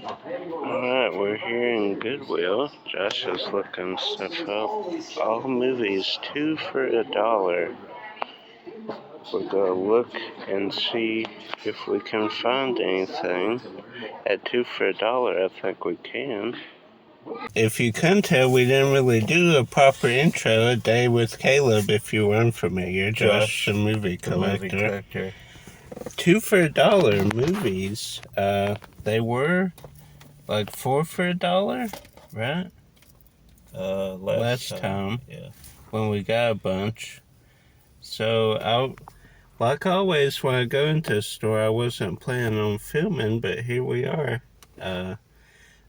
Alright, we're here in Goodwill. Josh is looking stuff up. All movies, 2 for $1. We're gonna look and see if we can find anything. At 2 for $1, I think we can. If you couldn't tell, we didn't really do a proper intro a day with Caleb, if you weren't familiar. Josh, the movie collector. 2 for $1 movies. They were like 4 for $1, right? Last time. Yeah. When we got a bunch. So like always, when I go into a store, I wasn't planning on filming, but here we are.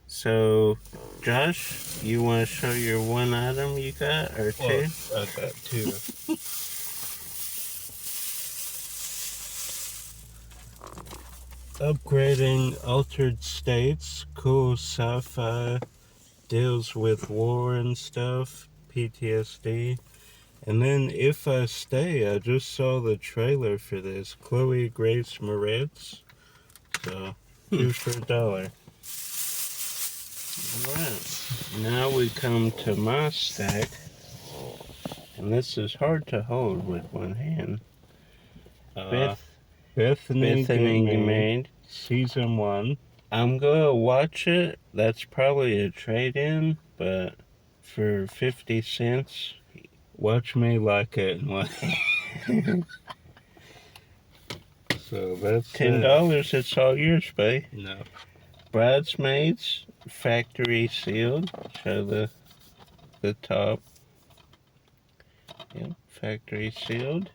So, Josh, you want to show your one item you got, or two? I got two. Upgrading Altered States, cool sci-fi, deals with war and stuff, PTSD. And then If I Stay, I just saw the trailer for this, Chloe Grace Moretz. So, 2 for $1. Alright, now we come to my stack, and this is hard to hold with one hand. Bethany Get Married, Season 1. I'm gonna watch it. That's probably a trade-in, but for 50 cents, Watch me like it in one hand. So that's $10. It's all yours, babe. No. Bridesmaids, factory sealed. Show the top. Yep, factory sealed.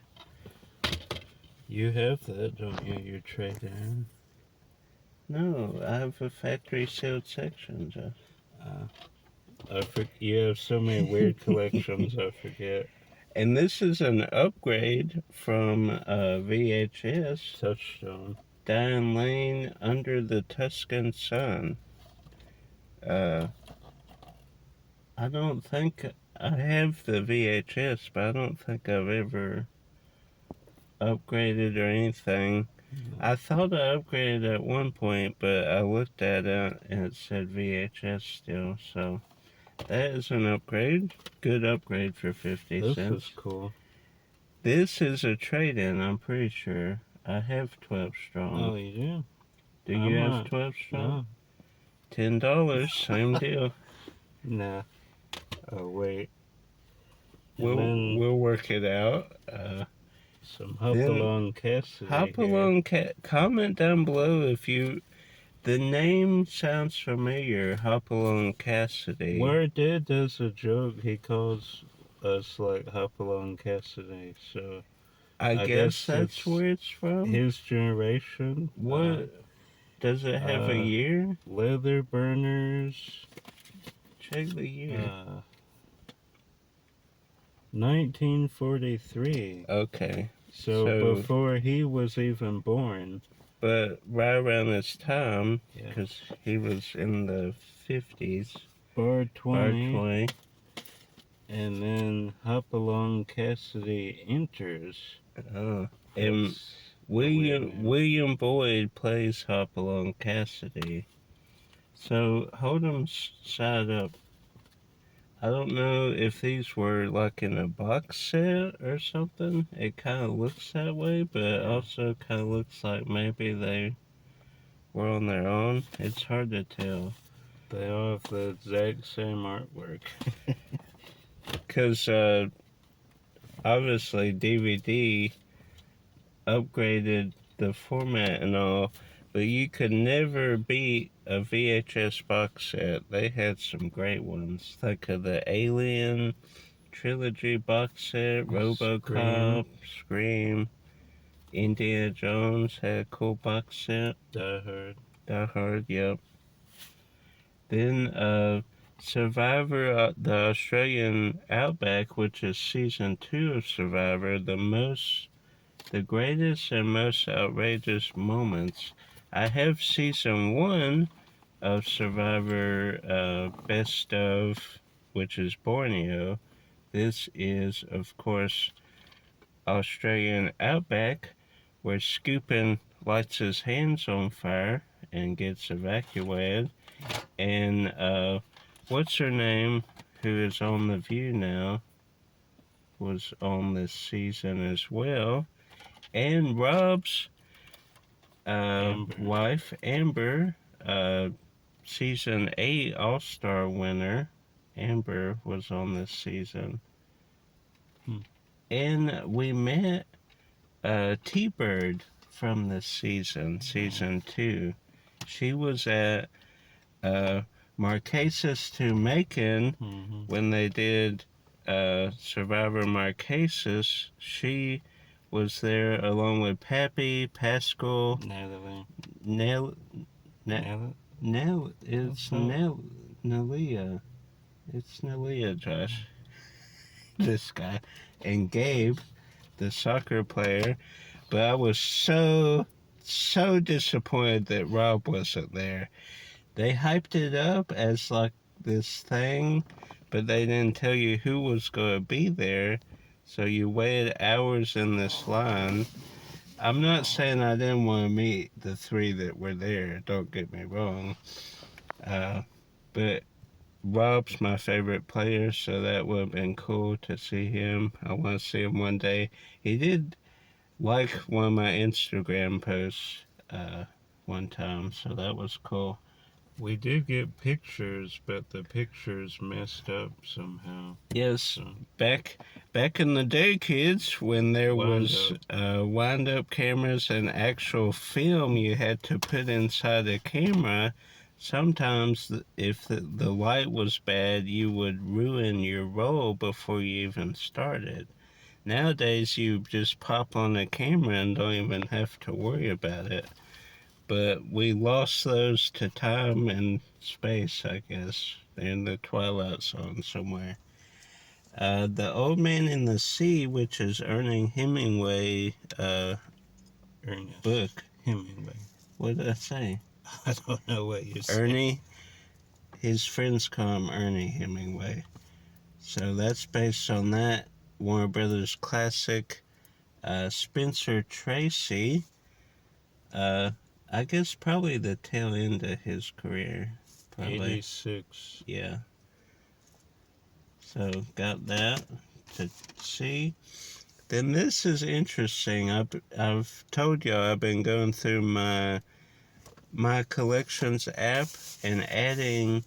You have that, don't you? Your trade-in. No, I have a factory sealed section, Josh. You have so many weird collections, I forget. And this is an upgrade from VHS. Touchstone. Diane Lane, Under the Tuscan Sun. I don't think I have the VHS, but I don't think I've ever upgraded or anything. I thought I upgraded at one point, but I looked at it and it said VHS still, so that is an upgrade. Good upgrade for 50 cents. This is cool. This is a trade-in, I'm pretty sure. I have 12 strong. Oh, you do? Do you have 12 strong? No. $10, same deal. Nah. Oh, wait. We'll work it out. Some Hopalong Cassidy. Hopalong comment down below if the name sounds familiar. Hopalong Cassidy. Where Dad does a joke, he calls us like Hopalong Cassidy, so I guess that's where it's from. His generation. What does it have a year? Leather Burners. Check the year. 1943. Okay. So before he was even born. But right around this time, because he was in the 50s. Bar 20. And then Hopalong Cassidy enters. Oh. And William Boyd plays Hopalong Cassidy. So hold them side up. I don't know if these were like in a box set or something. It kind of looks that way, but also kind of looks like maybe they were on their own. It's hard to tell. They all have the exact same artwork. Because obviously DVD upgraded the format and all, but you could never beat a VHS box set. They had some great ones. Think of the Alien trilogy box set, RoboCop, Scream, Indiana Jones had a cool box set. Die Hard, yep. Then Survivor, the Australian Outback, which is season 2 of Survivor, the greatest and most outrageous moments. I have season 1 of Survivor Best of, which is Borneo. This is, of course, Australian Outback, where Scoopin lights his hands on fire and gets evacuated. And what's her name, who is on The View now, was on this season as well. And Rob's wife, Amber, season 8 All-Star winner, Amber was on this season. And we met T-Bird from this season, season 2. She was at Marquesas to Macon when they did Survivor Marquesas. She was there along with Pappy, Pascal, Natalie. It's Nalia. It's Nalia, Josh. This guy. And Gabe, the soccer player. But I was so disappointed that Rob wasn't there. They hyped it up as like this thing, but they didn't tell you who was going to be there. So you waited hours in this line. I'm not saying I didn't want to meet the 3 that were there, don't get me wrong. But Rob's my favorite player, so that would have been cool to see him. I want to see him one day. He did like one of my Instagram posts one time, so that was cool. We did get pictures, but the pictures messed up somehow. Yes, So, back in the day, kids, when there was wind-up cameras and actual film you had to put inside a camera, sometimes if the light was bad, you would ruin your roll before you even started. Nowadays, you just pop on a camera and don't even have to worry about it. But we lost those to time and space, I guess. They're in the Twilight Zone somewhere. The Old Man in the Sea, which is Ernest Hemingway book. Hemingway. What did I say? I don't know what you said. Ernie. His friends call him Ernie Hemingway. So that's based on that. Warner Brothers classic. Spencer Tracy. I guess probably the tail end of his career. Probably. 86. Yeah. So got that to see. Then this is interesting. I've told y'all I've been going through my collections app and adding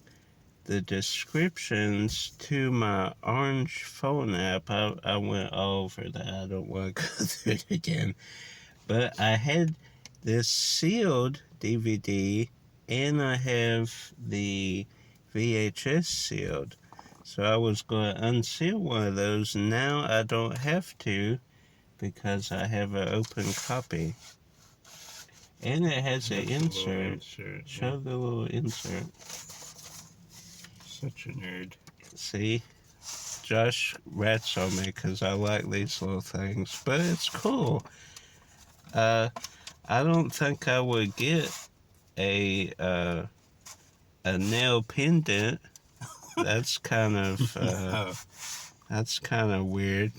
the descriptions to my orange phone app. I went all over that. I don't want to go through it again. But I had this sealed DVD and I have the VHS sealed. So I was going to unseal one of those. Now I don't have to because I have an open copy. And it has an insert. Show the little insert. Such a nerd. See? Josh rats on me because I like these little things. But it's cool. I don't think I would get a nail pendant. That's kind of weird.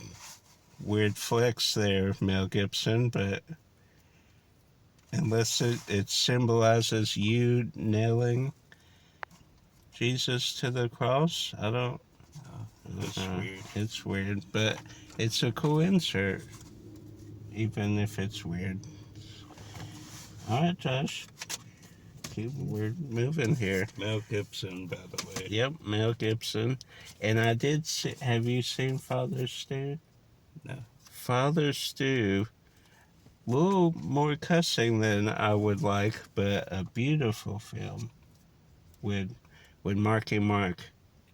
Weird flex there, Mel Gibson, but unless it symbolizes you nailing Jesus to the cross, I don't. That's weird. It's weird, but it's a cool insert, even if it's weird. All right, Josh. We're moving here. Mel Gibson, by the way. Yep, Mel Gibson. And I did see, have you seen Father Stew? No. Father Stew, a little more cussing than I would like, but a beautiful film with Marky Mark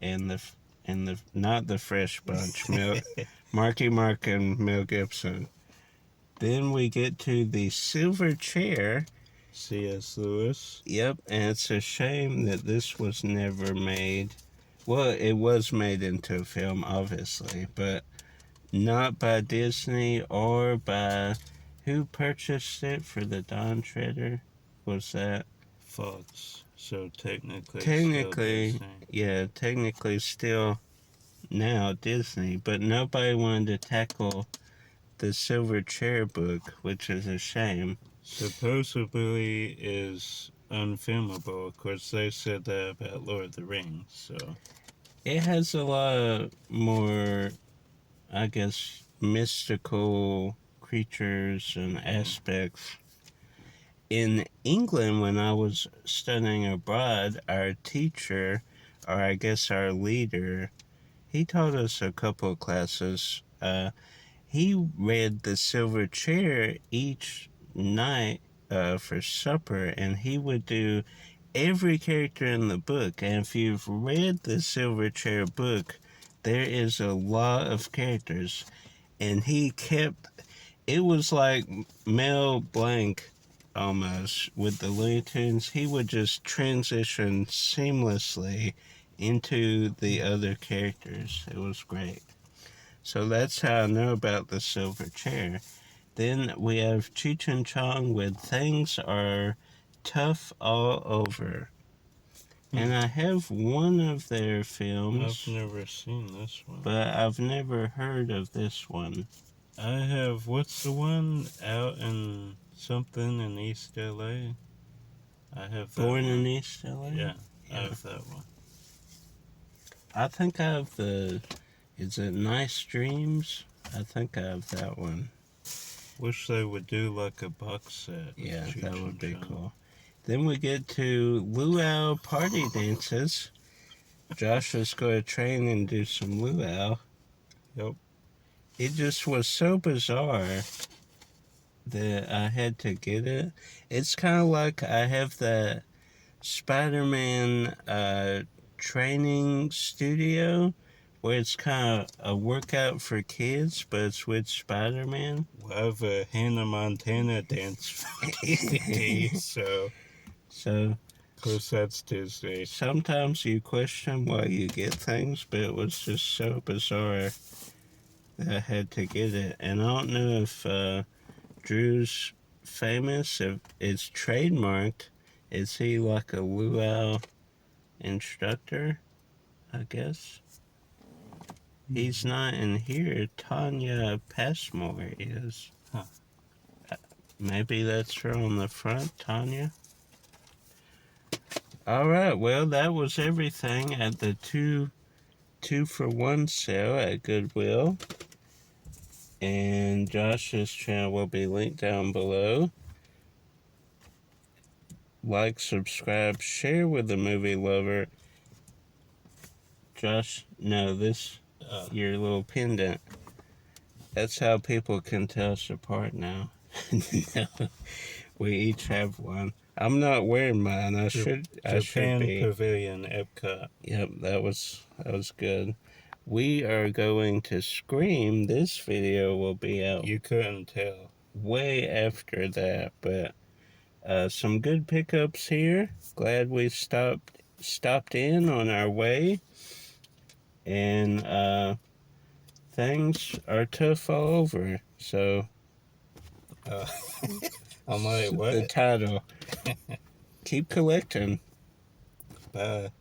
and the not the Fresh Bunch, Marky Mark and Mel Gibson. Then we get to the Silver Chair. C.S. Lewis. Yep, and it's a shame that this was never made. Well, it was made into a film, obviously, but not by Disney or by... Who purchased it for the Dawn Treader? Was that... Fox. So technically still now Disney, but nobody wanted to tackle the Silver Chair book, which is a shame. Supposedly is unfilmable. Of course, they said that about Lord of the Rings, so. It has a lot more, I guess, mystical creatures and aspects. In England, when I was studying abroad, our teacher, or I guess our leader, he taught us a couple of classes. He read The Silver Chair each night for supper, and he would do every character in the book. And if you've read the Silver Chair book, there is a lot of characters. And he kept, it was like Mel Blanc almost with the Looney Tunes. He would just transition seamlessly into the other characters. It was great. So that's how I know about the Silver Chair. Then we have Cheech and Chong with Things Are Tough All Over. And I have one of their films. I've never seen this one. But I've never heard of this one. I have, what's the one out in something in East LA? I have that Born one. in East LA? Yeah, I have that one. I think I have the, is it Nice Dreams? I think I have that one. Wish they would do like a box set. Yeah, Cheech that and would be Chong. cool. Then we get to luau party dances. Josh is going to train and do some luau. Yep. It just was so bizarre that I had to get it. It's kind of like I have that Spider-Man training studio where it's kind of a workout for kids, but it's with Spider-Man. We'll have a Hannah Montana dance DVD, so So of course that's Disney. sometimes you question why you get things, but it was just so bizarre that I had to get it. And I don't know if Drew's famous, if it's trademarked. Is he like a luau instructor? I guess. He's not in here. Tanya Passmore is. Huh. Maybe that's her on the front, Tanya. Alright, well, that was everything at the two for one sale at Goodwill. And Josh's channel will be linked down below. Like, subscribe, share with the movie lover. Josh, no, this, your little pendant. That's how people can tell us apart now. No, we each have one. I'm not wearing mine. I should Japan be. Pavilion, Epcot. Yep, that was good. We are going to Scream. This video will be out You couldn't tell. way after that, but some good pickups here. Glad we stopped in on our way. And things are tough all over. So I'm like, what? the title. Keep collecting. Bye.